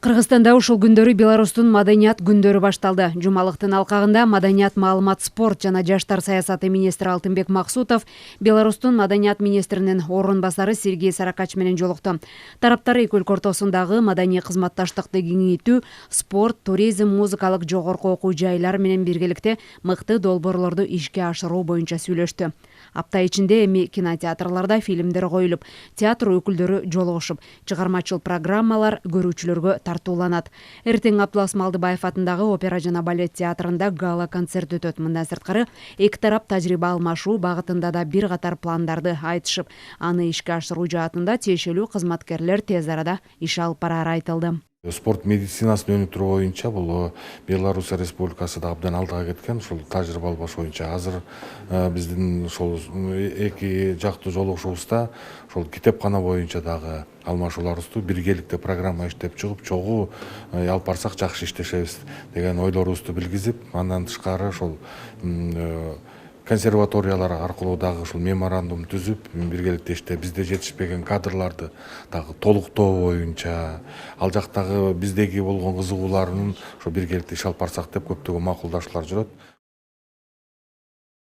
Кыргызстанда ушул күндөрү Беларустун маданият күндөрү башталды. Жумалыктын алкагында маданият, маалымат, спорт жана жаштар саясаты министри Алтынбек Максутов Беларустун маданият министринин орун басары Сергей Саракач менен жолукту. Тараптар эки өлкө ортосундагы маданий кызматташтыкты кеңейтүү, спорт, туризм, музыкалык жогорку окуу жайлар менен биргеликте мыкты долбоорлорду ишке ашыруу боюнча сүйлөштү. Апта ичинде эми кинотеатрларда фильмдер коюлуп, театр өкүлдөрү жолугушуп, чыгармачыл программалар көрүүчүлөргө тартууланат. Эртең Абдулас Малдыбаев атындагы опера жана балет театрында гала концерт өтөт. Мындан сырткары эки тарап тажрыйба алмашуу багытында да бир катар пландарды айтышып, аны ишке ашыруу жаатында тиешелүү кызматкерлер тез арада иш алып барары айтылды. Спорт медицинасын өнүктүрүү боюнча бул Беларусь Республикасы да абдан алдыга кеткен. Ушул тажрыйба албаш боюнча азыр биздин ошол эки жактуу жолугушуубузда ошол китепкана боюнча дагы алмашууларыбызды биргеликте программа иштеп чыгып, чогуу алып барсак жакшы иштешебиз деген ойлорубузду билгизип, андан тышкары ошол консерваториялар аркылуу дагы ушул меморандум түзүп, биргеликте иштеп, бизде жетишпеген кадрларды дагы толуктоо боюнча, ал жактагы биздеги болгон кызыгууларын ошо биргеликте иш алып барсак деп көптөгөн макулдашуулар жүрөт.